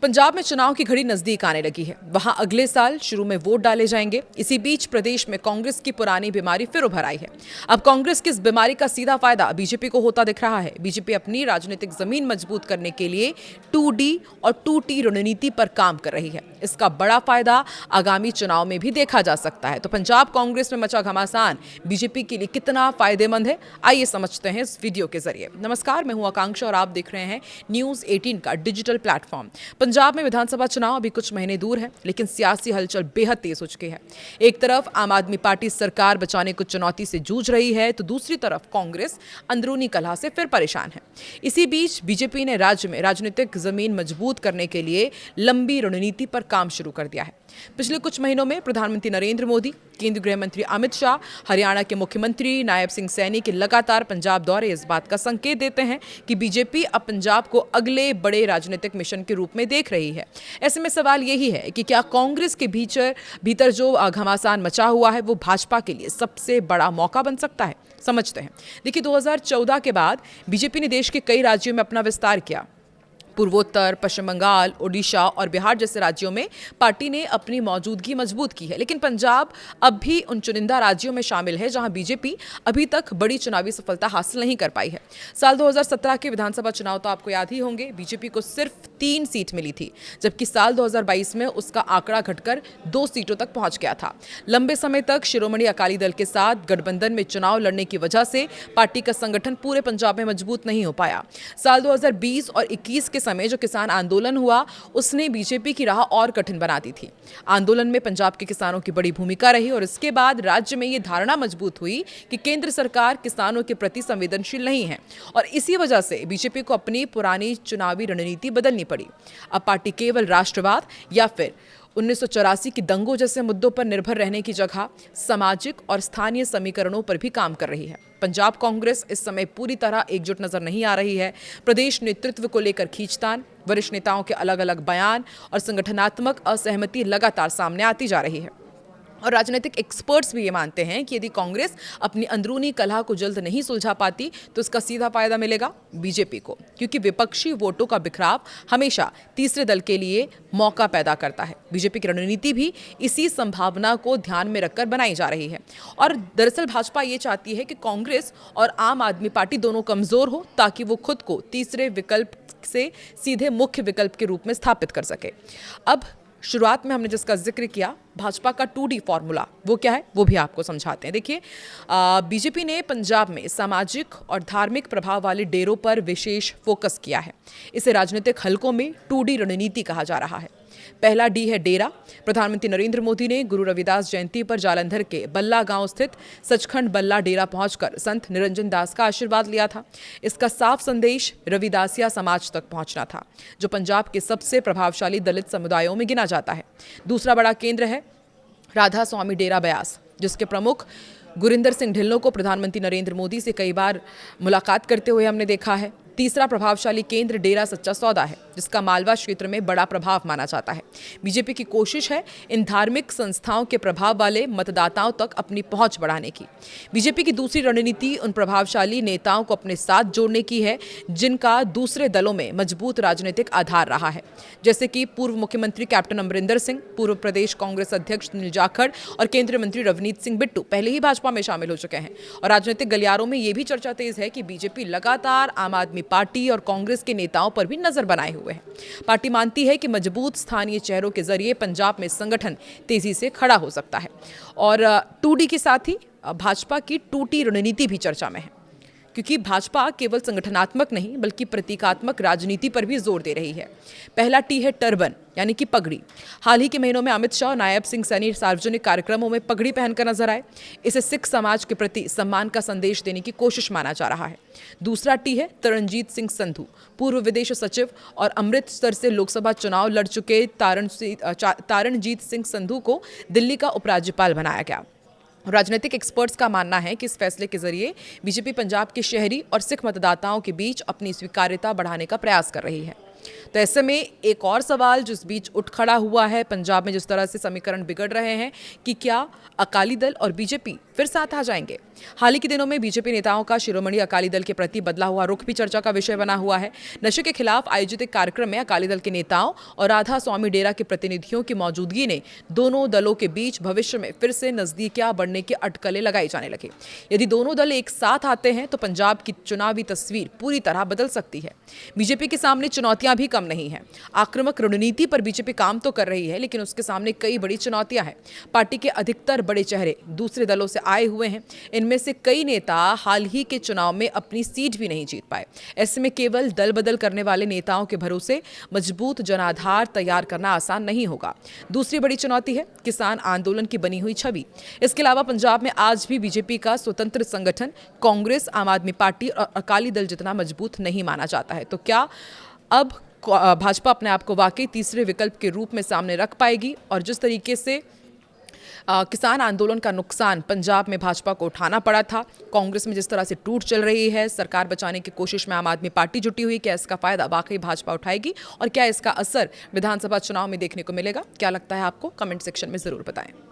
पंजाब में चुनाव की घड़ी नजदीक आने लगी है। वहां अगले साल शुरू में वोट डाले जाएंगे। इसी बीच प्रदेश में कांग्रेस की पुरानी बीमारी फिर उभर आई है। अब कांग्रेस की इस बीमारी का सीधा फायदा बीजेपी को होता दिख रहा है। बीजेपी अपनी राजनीतिक जमीन मजबूत करने के लिए 2D और 2T रणनीति पर काम कर रही है। इसका बड़ा फायदा आगामी चुनाव में भी देखा जा सकता है। तो पंजाब कांग्रेस में मचा घमासान बीजेपी के लिए कितना फायदेमंद है, आइए समझते हैं इस वीडियो के जरिए। नमस्कार, मैं हूं आकांक्षा और आप देख रहे हैं न्यूज 18 का डिजिटल प्लेटफॉर्म। पंजाब में विधानसभा चुनाव अभी कुछ महीने दूर है, लेकिन सियासी हलचल बेहद तेज हो चुकी है। एक तरफ आम आदमी पार्टी सरकार बचाने को चुनौती से जूझ रही है, तो दूसरी तरफ कांग्रेस अंदरूनी कलह से फिर परेशान है। इसी बीच बीजेपी ने राज्य में राजनीतिक जमीन मजबूत करने के लिए लंबी रणनीति पर काम शुरू कर दिया है। पिछले कुछ महीनों में प्रधानमंत्री नरेंद्र मोदी, केंद्रीय गृह मंत्री अमित शाह, हरियाणा के मुख्यमंत्री नायब सिंह सैनी के लगातार पंजाब दौरे इस बात का संकेत देते हैं कि बीजेपी अब पंजाब को अगले बड़े राजनीतिक मिशन के रूप में देख रही है। ऐसे में सवाल यही है कि क्या कांग्रेस के भीतर जो घमासान मचा हुआ है वो भाजपा के लिए सबसे बड़ा मौका बन सकता है। समझते हैं। देखिए, 2014 के बाद बीजेपी ने देश के कई राज्यों में अपना विस्तार किया। पूर्वोत्तर, पश्चिम बंगाल, ओडिशा और बिहार जैसे राज्यों में पार्टी ने अपनी मौजूदगी मजबूत की है। लेकिन पंजाब अब भी उन चुनिंदा राज्यों में शामिल है जहां बीजेपी अभी तक बड़ी चुनावी सफलता हासिल नहीं कर पाई है। साल 2017 के विधानसभा चुनाव तो आपको याद ही होंगे, बीजेपी को सिर्फ 3 सीट मिली थी, जबकि साल 2022 में उसका आंकड़ा घटकर 2 सीटों तक पहुंच गया था। लंबे समय तक शिरोमणि अकाली दल के साथ गठबंधन में चुनाव लड़ने की वजह से पार्टी का संगठन पूरे पंजाब में मजबूत नहीं हो पाया। साल 2020 और 21 के समय जो किसान आंदोलन हुआ, उसने बीजेपी की राह और कठिन बना दी थी। आंदोलन में पंजाब के किसानों की बड़ी भूमिका रही और इसके बाद राज्य में यह धारणा मजबूत हुई कि केंद्र सरकार किसानों के प्रति संवेदनशील नहीं है और इसी वजह से बीजेपी को अपनी पुरानी चुनावी रणनीति बदलनी पड़ी। अब पार्टी केवल राष्ट्रवाद या फिर 1984 की दंगों जैसे मुद्दों पर निर्भर रहने की जगह सामाजिक और स्थानीय समीकरणों पर भी काम कर रही है। पंजाब कांग्रेस इस समय पूरी तरह एकजुट नजर नहीं आ रही है। प्रदेश नेतृत्व को लेकर खींचतान, वरिष्ठ नेताओं के अलग अलग बयान और संगठनात्मक असहमति लगातार सामने आती जा रही है। और राजनीतिक एक्सपर्ट्स भी ये मानते हैं कि यदि कांग्रेस अपनी अंदरूनी कलह को जल्द नहीं सुलझा पाती तो इसका सीधा फायदा मिलेगा बीजेपी को, क्योंकि विपक्षी वोटों का बिखराव हमेशा तीसरे दल के लिए मौका पैदा करता है। बीजेपी की रणनीति भी इसी संभावना को ध्यान में रखकर बनाई जा रही है। और दरअसल भाजपा ये चाहती है कि कांग्रेस और आम आदमी पार्टी दोनों कमजोर हो, ताकि वो खुद को तीसरे विकल्प से सीधे मुख्य विकल्प के रूप में स्थापित कर सके। अब शुरुआत में हमने जिसका जिक्र किया, भाजपा का 2D फॉर्मूला, वो क्या है वो भी आपको समझाते हैं। देखिए, बीजेपी ने पंजाब में सामाजिक और धार्मिक प्रभाव वाले डेरों पर विशेष फोकस किया है। इसे राजनीतिक हलकों में 2D रणनीति कहा जा रहा है। पहला D है डेरा। प्रधानमंत्री नरेंद्र मोदी ने गुरु रविदास जयंती पर जालंधर के बल्ला गांव स्थित सचखंड बल्ला डेरा पहुंचकर संत निरंजन दास का आशीर्वाद लिया था। इसका साफ संदेश रविदासिया समाज तक पहुंचना था, जो पंजाब के सबसे प्रभावशाली दलित समुदायों में गिना जाता है। दूसरा बड़ा केंद्र है राधा स्वामी डेरा ब्यास, जिसके प्रमुख गुरिंदर सिंह ढिल्लों को प्रधानमंत्री नरेंद्र मोदी से कई बार मुलाकात करते हुए हमने देखा है। तीसरा प्रभावशाली केंद्र डेरा सच्चा सौदा है, जिसका मालवा क्षेत्र में बड़ा प्रभाव माना जाता है। बीजेपी की कोशिश है इन धार्मिक संस्थाओं के प्रभाव वाले मतदाताओं तक अपनी पहुंच बढ़ाने की। बीजेपी की दूसरी रणनीति उन प्रभावशाली नेताओं को अपने साथ जोड़ने की है जिनका दूसरे दलों में मजबूत राजनीतिक आधार रहा है, जैसे कि पूर्व मुख्यमंत्री कैप्टन अमरिंदर सिंह, पूर्व प्रदेश कांग्रेस अध्यक्ष सुनील जाखड़ और केंद्रीय मंत्री रवनीत सिंह बिट्टू पहले ही भाजपा में शामिल हो चुके हैं। और राजनीतिक गलियारों में यह भी चर्चा तेज है कि बीजेपी लगातार आम आदमी पार्टी और कांग्रेस के नेताओं पर भी नजर बनाए हुए है। पार्टी मानती है कि मजबूत स्थानीय चेहरों के जरिए पंजाब में संगठन तेजी से खड़ा हो सकता है। और 2D के साथ ही भाजपा की 2T रणनीति भी चर्चा में है, क्योंकि भाजपा केवल संगठनात्मक नहीं बल्कि प्रतीकात्मक राजनीति पर भी जोर दे रही है। पहला T है टर्बन, यानी कि पगड़ी। हाल ही के महीनों में अमित शाह और नायब सिंह सैनी सार्वजनिक कार्यक्रमों में पगड़ी पहनकर नजर आए। इसे सिख समाज के प्रति सम्मान का संदेश देने की कोशिश माना जा रहा है। दूसरा T है तरणजीत सिंह संधू। पूर्व विदेश सचिव और अमृतसर से लोकसभा चुनाव लड़ चुके तारणजीत सिंह संधू को दिल्ली का उपराज्यपाल बनाया गया। राजनीतिक एक्सपर्ट्स का मानना है कि इस फैसले के जरिए बीजेपी पंजाब के शहरी और सिख मतदाताओं के बीच अपनी स्वीकार्यता बढ़ाने का प्रयास कर रही है। तो ऐसे में एक और सवाल जिस बीच उठ खड़ा हुआ है, पंजाब में जिस तरह से समीकरण बिगड़ रहे हैं कि क्या अकाली दल और बीजेपी फिर साथ आ जाएंगे। हाल ही के दिनों में बीजेपी नेताओं का शिरोमणि अकाली दल के प्रति बदला हुआ रुख भी चर्चा का विषय बना हुआ है। नशे के खिलाफ आयोजित एक कार्यक्रम में अकाली दल के नेताओं और राधा स्वामी डेरा के प्रतिनिधियों की मौजूदगी ने दोनों दलों के बीच भविष्य में फिर से नजदीकियां बढ़ने की अटकलें लगाई जाने लगी। यदि दोनों दल एक साथ आते हैं तो पंजाब की चुनावी तस्वीर पूरी तरह बदल सकती है। बीजेपी के सामने चुनौतियां भी कम नहीं है। आक्रामक रणनीति पर बीजेपी काम तो कर रही है, लेकिन उसके सामने कई बड़ी चुनौतियां हैं। पार्टी के अधिकतर बड़े चेहरे दूसरे दलों से आए हुए हैं। इनमें से कई नेता हाल ही के चुनाव में अपनी सीट भी नहीं जीत पाए। ऐसे में केवल दल बदल करने वाले नेताओं के भरोसे मजबूत जनाधार तैयार करना आसान नहीं होगा। दूसरी बड़ी चुनौती है किसान आंदोलन की बनी हुई छवि। इसके अलावा पंजाब में आज भी बीजेपी का स्वतंत्र संगठन कांग्रेस, आम आदमी पार्टी और अकाली दल जितना मजबूत नहीं माना जाता है। तो क्या अब भाजपा अपने आप को वाकई तीसरे विकल्प के रूप में सामने रख पाएगी? और जिस तरीके से किसान आंदोलन का नुकसान पंजाब में भाजपा को उठाना पड़ा था, कांग्रेस में जिस तरह से टूट चल रही है, सरकार बचाने की कोशिश में आम आदमी पार्टी जुटी हुई, क्या इसका फायदा वाकई भाजपा उठाएगी और क्या इसका असर विधानसभा चुनाव में देखने को मिलेगा? क्या लगता है आपको? कमेंट सेक्शन में जरूर बताएं।